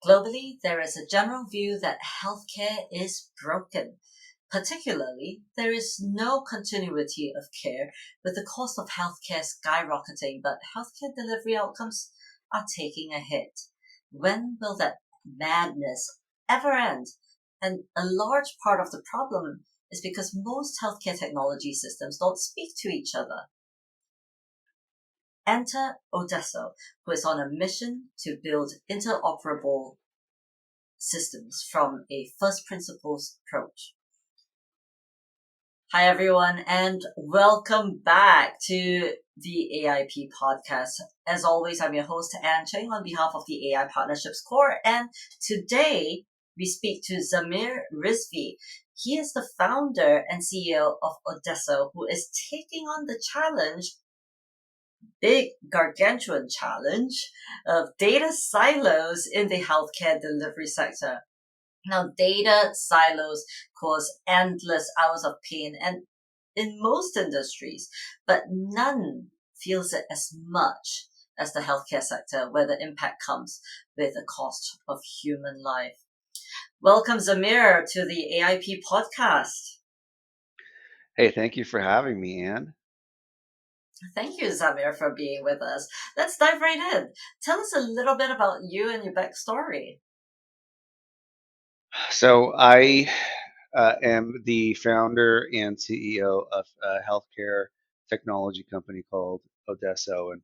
Globally, there is a general view that healthcare is broken. Particularly, there is no continuity of care, with the cost of healthcare skyrocketing, but healthcare delivery outcomes are taking a hit. When will that madness ever end? And a large part of the problem is because most healthcare technology systems don't speak to each other. Enter Odesso, who is on a mission to build interoperable systems from a first principles approach. Hi, everyone, and welcome back to the AIP podcast. As always, I'm your host, Anne Cheng, on behalf of the AI Partnerships Core, and today we speak to Zameer Rizvi. He is the founder and CEO of Odesso, who is taking on the big gargantuan challenge of data silos in the healthcare delivery sector. Now, data silos cause endless hours of pain and in most industries, but none feels it as much as the healthcare sector, where the impact comes with the cost of human life. Welcome, Zameer, to the AIP podcast. Hey, thank you for having me, Anne. Thank you, Zameer, for being with us. Let's dive right in. Tell us a little bit about you and your backstory. So I am the founder and CEO of a healthcare technology company called Odesso, and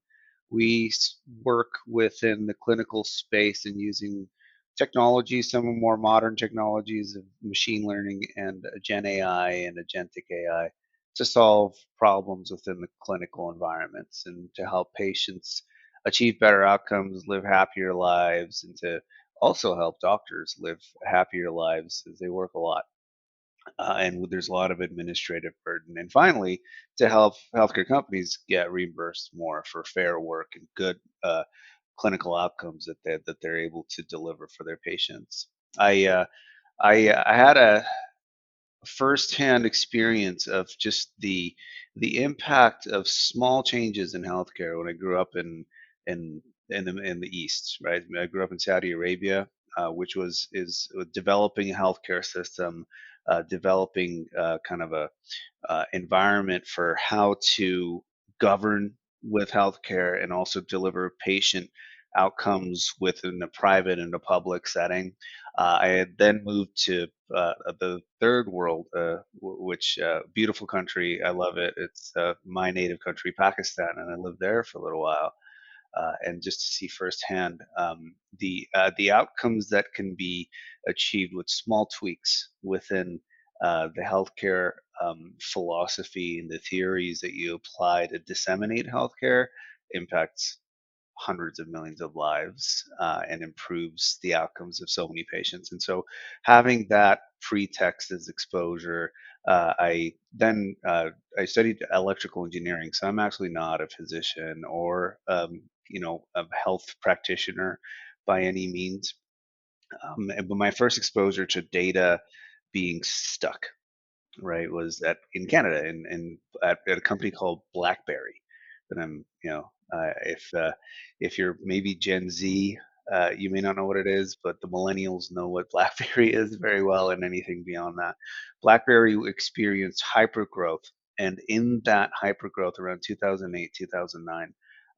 work within the clinical space and using technology, some more modern technologies of machine learning and Gen AI and Agentic AI to solve problems within the clinical environments and to help patients achieve better outcomes, live happier lives, and to also help doctors live happier lives as they work a lot. And there's a lot of administrative burden. And finally, to help healthcare companies get reimbursed more for fair work and good clinical outcomes that they're able to deliver for their patients. I had a firsthand experience of just the impact of small changes in healthcare when I grew up in in the East, right? I grew up in Saudi Arabia, which is developing a healthcare system, developing kind of a environment for how to govern with healthcare and also deliver patient outcomes within the private and the public setting. I had then moved to the third world, which beautiful country. I love it. It's my native country, Pakistan, and I lived there for a little while. And just to see firsthand the outcomes that can be achieved with small tweaks within the healthcare philosophy and the theories that you apply to disseminate healthcare impacts hundreds of millions of lives and improves the outcomes of so many patients. And so, having that pretext as exposure, I studied electrical engineering. So I'm actually not a physician or a health practitioner by any means. But my first exposure to data being stuck, right, was in Canada at a company called BlackBerry. That I'm, if you're maybe Gen Z, you may not know what it is, but the millennials know what BlackBerry is very well, and anything beyond that. BlackBerry experienced hyper growth, and in that hyper growth around 2008, 2009,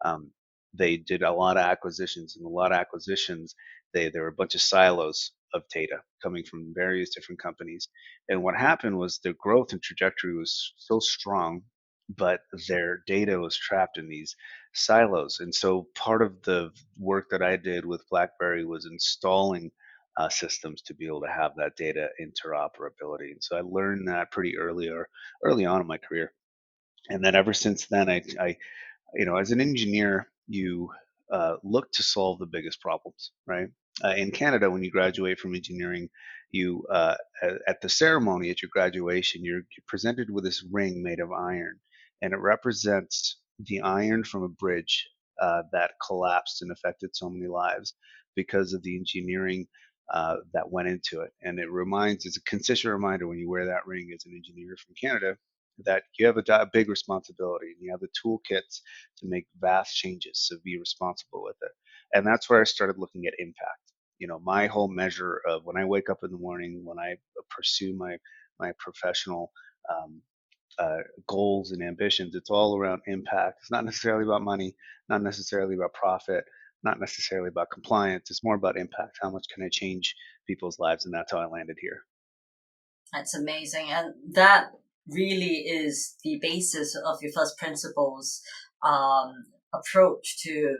um, they did a lot of acquisitions, and a lot of acquisitions. There were a bunch of silos of data coming from various different companies, and what happened was the growth and trajectory was so strong, but their data was trapped in these silos. And so part of the work that I did with BlackBerry was installing systems to be able to have that data interoperability. And so I learned that early on in my career. And then ever since then, as an engineer, you look to solve the biggest problems, right? In Canada, when you graduate from engineering, you at the ceremony at your graduation, you're presented with this ring made of iron, and it represents the iron from a bridge that collapsed and affected so many lives because of the engineering that went into it. And it's a consistent reminder when you wear that ring as an engineer from Canada that you have a big responsibility and you have the toolkits to make vast changes, so be responsible with it. And that's where I started looking at impact. my whole measure of when I wake up in the morning, when I pursue my professional um, uh, goals and ambitions, it's all around impact. It's not necessarily about money, not necessarily about profit, not necessarily about compliance. It's more about impact. How much can I change people's lives? And that's how I landed here. That's amazing. And that really is the basis of your first principles approach to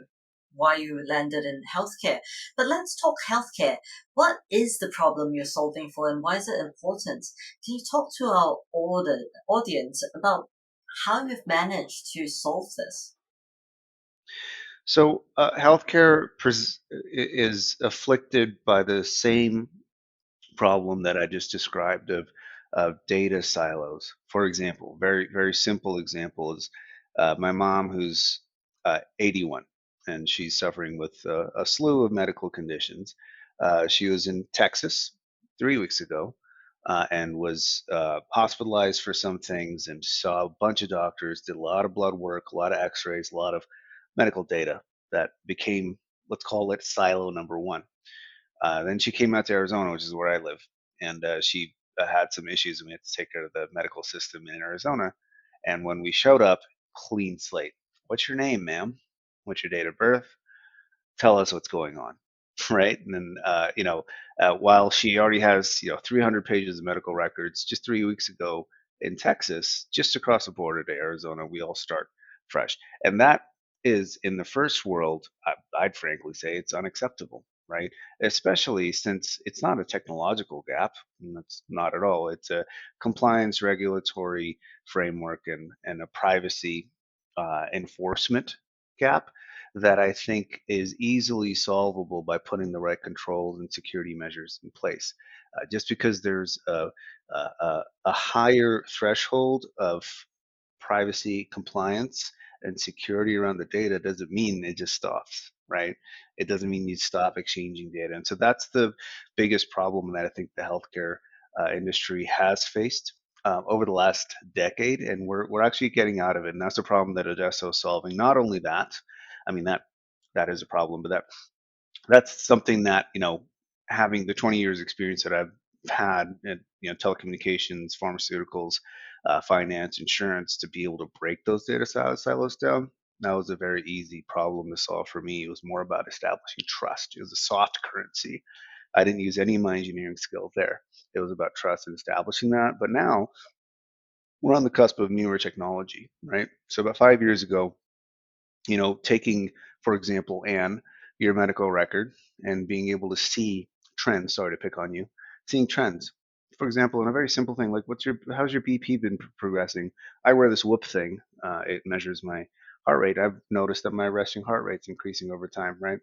why you landed in healthcare. But let's talk healthcare. What is the problem you're solving for and why is it important? Can you talk to our audience about how you've managed to solve this? So, healthcare is afflicted by the same problem that I just described of data silos. For example, very simple example is my mom, who's 81, and she's suffering with a slew of medical conditions. She was in Texas 3 weeks ago. And was hospitalized for some things and saw a bunch of doctors, did a lot of blood work, a lot of x-rays, a lot of medical data that became, let's call it silo number one. Then she came out to Arizona, which is where I live, and she had some issues, and we had to take her to the medical system in Arizona. And when we showed up, clean slate. What's your name, ma'am? What's your date of birth? Tell us what's going on, right? And then, while she already has, 300 pages of medical records, just 3 weeks ago in Texas, just across the border to Arizona, we all start fresh. And that is in the first world, I'd frankly say it's unacceptable, right? Especially since it's not a technological gap. And that's not at all. It's a compliance regulatory framework and a privacy enforcement gap that I think is easily solvable by putting the right controls and security measures in place. Just because there's a higher threshold of privacy compliance and security around the data doesn't mean it just stops, right? It doesn't mean you stop exchanging data. And so that's the biggest problem that I think the healthcare industry has faced over the last decade, and we're actually getting out of it. And that's a problem that Odesso is solving. Not only that, I mean that is a problem, but that's something that having the 20 years experience that I've had in telecommunications, pharmaceuticals, finance, insurance, to be able to break those data silos down. That was a very easy problem to solve for me. It was more about establishing trust. It was a soft currency. I didn't use any of my engineering skills there. It was about trust and establishing that. But now we're on the cusp of newer technology, right? So about 5 years ago, taking, for example, Anne, your medical record and being able to see trends, sorry to pick on you, seeing trends. For example, in a very simple thing like how's your BP been progressing? I wear this Whoop thing. It measures my heart rate. I've noticed that my resting heart rate's increasing over time, right?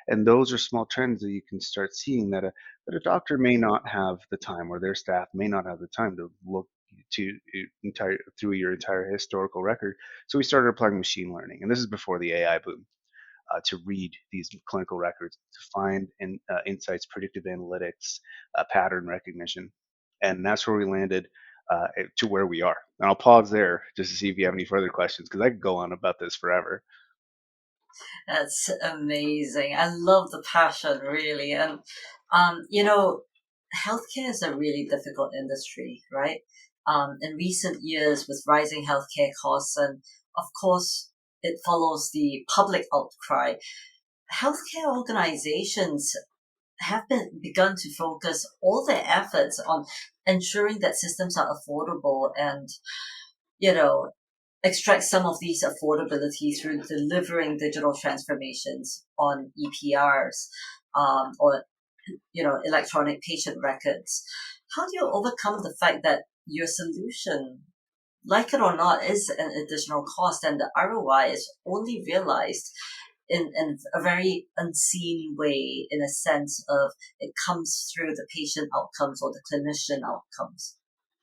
And those are small trends that you can start seeing that a doctor may not have the time, or their staff may not have the time to look to entire through your entire historical record. So we started applying machine learning, and this is before the AI boom, to read these clinical records, to find insights, predictive analytics, pattern recognition, and that's where we landed to where we are. And I'll pause there just to see if you have any further questions, because I could go on about this forever. That's amazing. I love the passion, really. And, healthcare is a really difficult industry, right? In recent years, with rising healthcare costs, and of course, it follows the public outcry, healthcare organizations have begun to focus all their efforts on ensuring that systems are affordable and, you know, extract some of these affordability through delivering digital transformations on EPRs, or electronic patient records. How do you overcome the fact that your solution, like it or not, is an additional cost and the ROI is only realized in a very unseen way, in a sense of it comes through the patient outcomes or the clinician outcomes?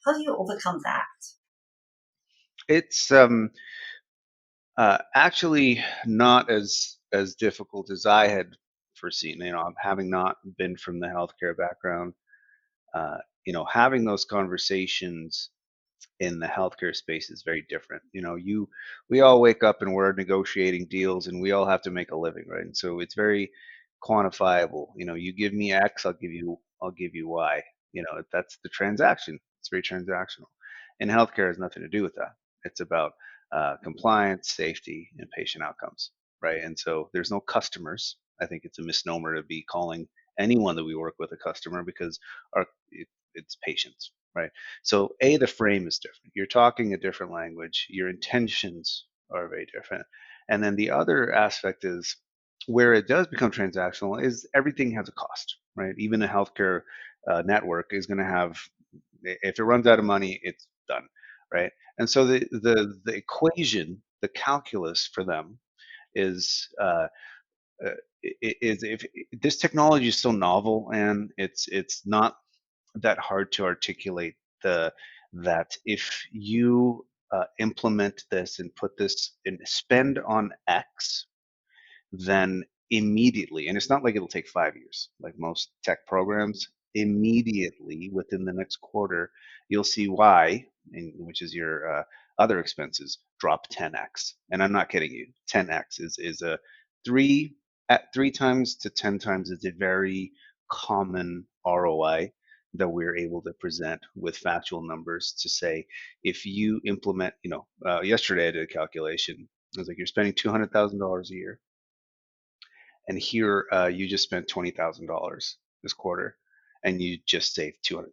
How do you overcome that? It's actually not as difficult as I had foreseen. Having not been from the healthcare background, having those conversations in the healthcare space is very different. We all wake up and we're negotiating deals, and we all have to make a living, right? And so it's very quantifiable. You give me X, I'll give you Y. That's the transaction. It's very transactional. And healthcare has nothing to do with that. It's about compliance, safety, and patient outcomes, right? And so there's no customers. I think it's a misnomer to be calling anyone that we work with a customer, because it's patients, right? So the frame is different. You're talking a different language. Your intentions are very different. And then the other aspect is where it does become transactional is everything has a cost, right? Even a healthcare network is going to have, if it runs out of money, it's done, right? And so the equation, the calculus for them is if this technology is so novel, and it's not that hard to articulate that if you implement this and put this and spend on X, then immediately, and it's not like it'll take 5 years, like most tech programs, immediately within the next quarter, you'll see Y, which is your other expenses, drop 10x. And I'm not kidding you. 10x is a three at 3 times to 10 times is a very common ROI that we're able to present with factual numbers to say, if you implement, yesterday I did a calculation. I was like, you're spending $200,000 a year, and here you just spent $20,000 this quarter, and you just saved $200,000,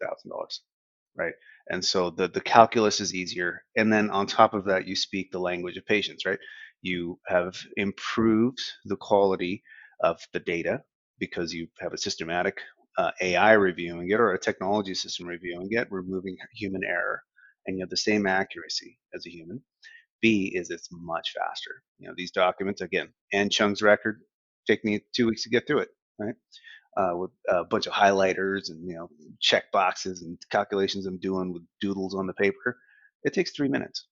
right? And so the calculus is easier, and then on top of that, you speak the language of patients, right? You have improved the quality of the data because you have a systematic AI reviewing it, or a technology system reviewing it, removing human error, and you have the same accuracy as a human. B is it's much faster. These documents, again, and Chung's record, take me 2 weeks to get through it, right? With a bunch of highlighters and check boxes and calculations I'm doing with doodles on the paper. It takes 3 minutes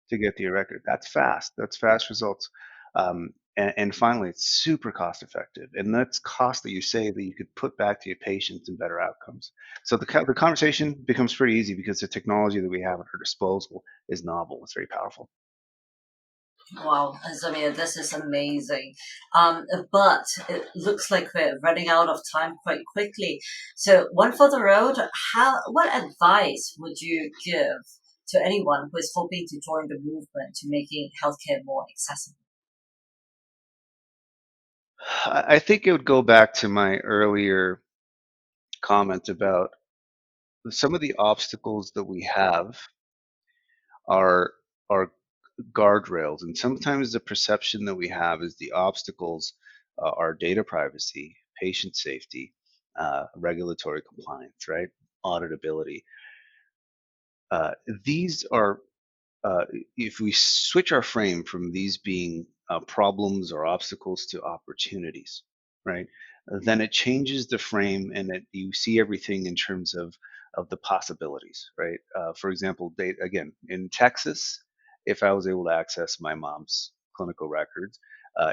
to get to your record. That's fast. That's fast results. And finally, it's super cost effective, and that's cost that you save that you could put back to your patients and better outcomes. So the conversation becomes pretty easy because the technology that we have at our disposal is novel. It's very powerful. Wow, Zameer, this is amazing. But it looks like we're running out of time quite quickly. So, one for the road, what advice would you give to anyone who is hoping to join the movement to making healthcare more accessible? I think it would go back to my earlier comment about some of the obstacles that we have are guardrails, and sometimes the perception that we have is the obstacles are data privacy, patient safety, regulatory compliance, right? Auditability. Uh, these are if we switch our frame from these being problems or obstacles to opportunities, right? Then it changes the frame, and you see everything in terms of the possibilities, right? For example, again, in Texas, if I was able to access my mom's clinical records,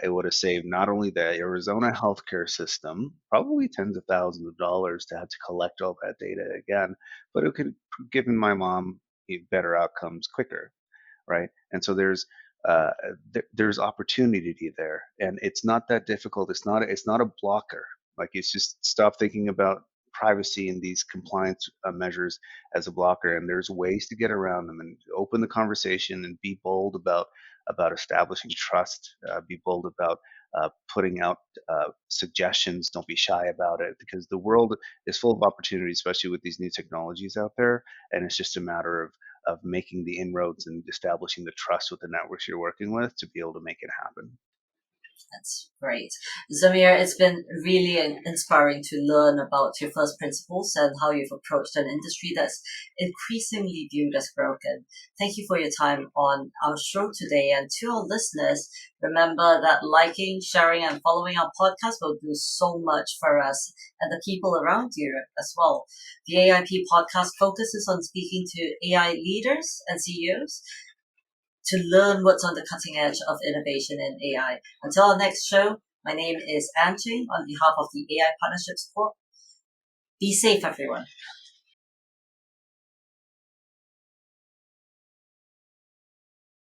it would have saved not only the Arizona healthcare system probably tens of thousands of dollars to have to collect all that data again, but it could have given my mom better outcomes quicker, right? And so uh, there's opportunity there, and it's not that difficult. It's not a blocker. Like, it's just stop thinking about privacy and these compliance measures as a blocker, and there's ways to get around them and open the conversation and be bold about establishing trust. Be bold about putting out suggestions. Don't be shy about it, because the world is full of opportunities, especially with these new technologies out there, and it's just a matter of making the inroads and establishing the trust with the networks you're working with to be able to make it happen. That's great. Zameer, it's been really inspiring to learn about your first principles and how you've approached an industry that's increasingly viewed as broken. Thank you for your time on our show today. And to our listeners, remember that liking, sharing, and following our podcast will do so much for us and the people around you as well. The AIP podcast focuses on speaking to AI leaders and CEOs to learn what's on the cutting edge of innovation in AI. Until our next show, my name is Anjing on behalf of the AI Partnerships Corp. Be safe, everyone.